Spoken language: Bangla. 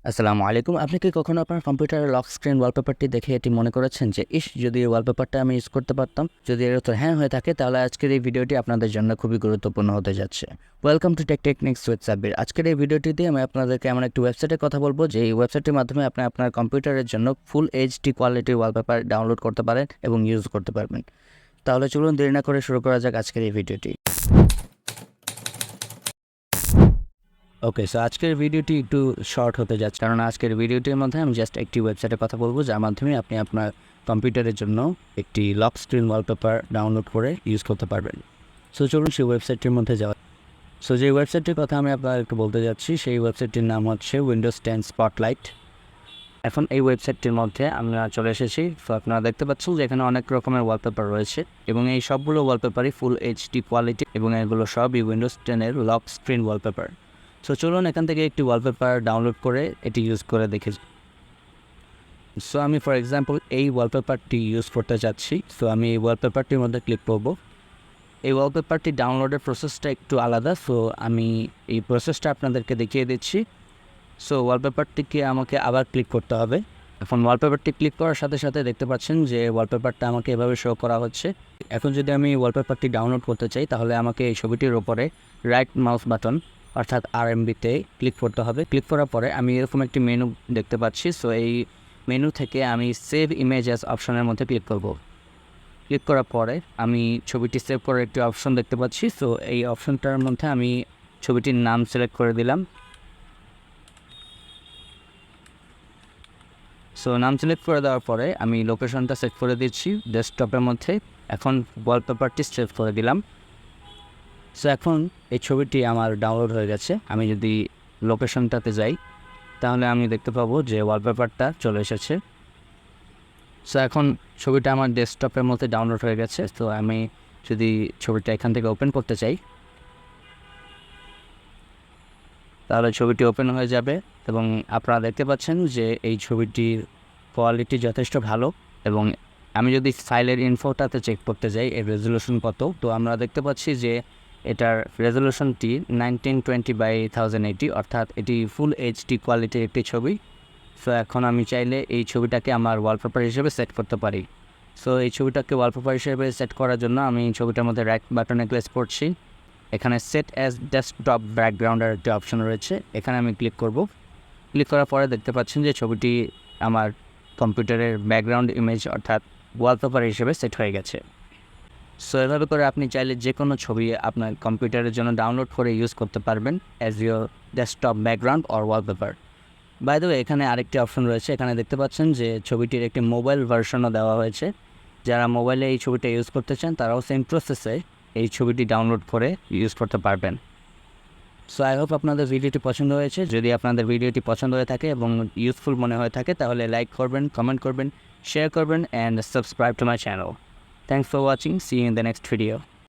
আসসালামু আলাইকুম। আপনি কি কখনো আপনার কম্পিউটারের লক স্ক্রিন ওয়ালপেপারটি দেখে এটি মনে করেছেন যে, ইস! যদি এই ওয়ালপেপারটা আমি ইউজ করতে পারতাম? যদি এর উত্তর হ্যাঁ হয়ে থাকে, তাহলে আজকের এই ভিডিওটি আপনাদের জন্য খুবই গুরুত্বপূর্ণ হতে যাচ্ছে। Welcome to tech technics with Sabbir. আজকের এই ভিডিওটিতে আমি আপনাদেরকে এমন একটি ওয়েবসাইটের কথা বলব, যে এই ওয়েবসাইটের মাধ্যমে আপনি আপনার কম্পিউটারের জন্য ফুল এইচডি কোয়ালিটির ওয়ালপেপার ডাউনলোড করতে পারেন এবং ইউজ করতে পারবেন। তাহলে চলুন দেরি না করে শুরু করা যাক আজকের এই ভিডিওটি। ওকে, সো আজকের ভিডিওটি একটু শর্ট হতে যাচ্ছে, কারণ আজকের ভিডিওটির মধ্যে আমি জাস্ট একটি ওয়েবসাইটের কথা বলবো, যার মাধ্যমে আপনি আপনার কম্পিউটারের জন্য একটি লক স্ক্রিন ওয়ালপেপার ডাউনলোড করে ইউজ করতে পারবেন। সো চলুন সেই ওয়েবসাইটটির মধ্যে যাওয়া। সো যে ওয়েবসাইটটির কথা আমি আপনার একটু বলতে যাচ্ছি, সেই ওয়েবসাইটটির নাম হচ্ছে উইন্ডোজ 10 স্পটলাইট। এখন এই ওয়েবসাইটটির মধ্যে আমরা চলে এসেছি। সো আপনারা দেখতে পাচ্ছেন যে এখানে অনেক রকমের ওয়ালপেপার রয়েছে, এবং এই সবগুলো ওয়ালপেপারই ফুল এইচডি কোয়ালিটি, এবং এগুলো সবই উইন্ডোজ 10-এর লক স্ক্রিন ওয়ালপেপার। সো চলুন এখান থেকে একটি ওয়ালপেপার ডাউনলোড করে এটি ইউজ করে দেখি। সো আমি ফর এক্সাম্পল এই ওয়ালপেপারটি ইউজ করতে যাচ্ছি। সো আমি এই ওয়ালপেপারটির মধ্যে ক্লিক করব। এই ওয়ালপেপারটি ডাউনলোডের প্রসেসটা একটু আলাদা, সো আমি এই প্রসেসটা আপনাদেরকে দেখিয়ে দিচ্ছি। সো ওয়ালপেপারটিকে আমাকে আবার ক্লিক করতে হবে। এখন ওয়ালপেপারটি ক্লিক করার সাথে সাথে দেখতে পাচ্ছেন যে ওয়ালপেপারটা আমাকে এভাবে শো করা হচ্ছে। এখন যদি আমি ওয়ালপেপারটি ডাউনলোড করতে চাই, তাহলে আমাকে এই ছবিটির ওপরে রাইট মাউস বাটন অর্থাৎ RMBতে ক্লিক করতে হবে। ক্লিক করার পরে আমি এরকম একটি মেনু দেখতে পাচ্ছি। সো এই মেনু থেকে আমি সেভ ইমেজ অ্যাজ অপশনের মধ্যে ক্লিক করব। ক্লিক করার পরে আমি ছবিটি সেভ করার একটি অপশন দেখতে পাচ্ছি। সো এই অপশনটার মধ্যে আমি ছবিটির নাম সিলেক্ট করে দিলাম। সো নাম সিলেক্ট করে দেওয়ার পরে আমি লোকেশনটা সেট করে দিচ্ছি ডেস্কটপের মধ্যে। এখন ওয়ালপেপারটি সেভ করে দিলাম। সো এখন এই ছবিটি আমার ডাউনলোড হয়ে গেছে। আমি যদি লোকেশনটাতে যাই, তাহলে আমি দেখতে পাবো যে ওয়ালপেপারটা চলে এসেছে। সো এখন ছবিটা আমার ডেস্কটপের মধ্যে ডাউনলোড হয়ে গেছে। তো আমি যদি ছবিটা এখান থেকে ওপেন করতে চাই, তাহলে ছবিটি ওপেন হয়ে যাবে, এবং আপনারা দেখতে পাচ্ছেন যে এই ছবিটির কোয়ালিটি যথেষ্ট ভালো। এবং আমি যদি ফাইলের ইনফোটাতে চেক করতে যাই এর রেজলিউশন কত, তো আমরা দেখতে পাচ্ছি যে এটার রেজলিউশনটি 1920x1080, অর্থাৎ এটি ফুল এইচডি কোয়ালিটির একটি ছবি। সো এখন আমি চাইলে এই ছবিটাকে আমার ওয়ালপেপার হিসেবে সেট করতে পারি। সো এই ছবিটাকে ওয়ালপেপার হিসেবে সেট করার জন্য আমি ছবিটার মধ্যে রাইট বাটনে ক্লিক করছি। এখানে সেট অ্যাজ ডেস্কটপ ব্যাকগ্রাউন্ডের একটি অপশন রয়েছে, এখানে আমি ক্লিক করব। ক্লিক করার পরে দেখতে পাচ্ছেন যে ছবিটি আমার কম্পিউটারের ব্যাকগ্রাউন্ড ইমেজ অর্থাৎ ওয়ালপেপার হিসেবে সেট হয়ে গেছে। সো এভাবে করে আপনি চাইলে যে কোনো ছবি আপনার কম্পিউটারের জন্য ডাউনলোড করে ইউজ করতে পারবেন as your desktop background or wallpaper. By the way, এখানে আরেকটি অপশন রয়েছে। এখানে দেখতে পাচ্ছেন যে ছবিটির একটি মোবাইল ভার্সনও দেওয়া হয়েছে। যারা মোবাইলে এই ছবিটা ইউজ করতে চান, তারাও সেম প্রসেসে এই ছবিটি ডাউনলোড করে ইউজ করতে পারবেন। সো আই হোপ আপনাদের ভিডিওটি পছন্দ হয়েছে। যদি আপনাদের ভিডিওটি পছন্দ হয়ে থাকে এবং ইউজফুল মনে হয়ে থাকে, তাহলে লাইক করবেন, কমেন্ট করবেন, শেয়ার করবেন, and subscribe to my channel. Thanks for watching. See you in the next video.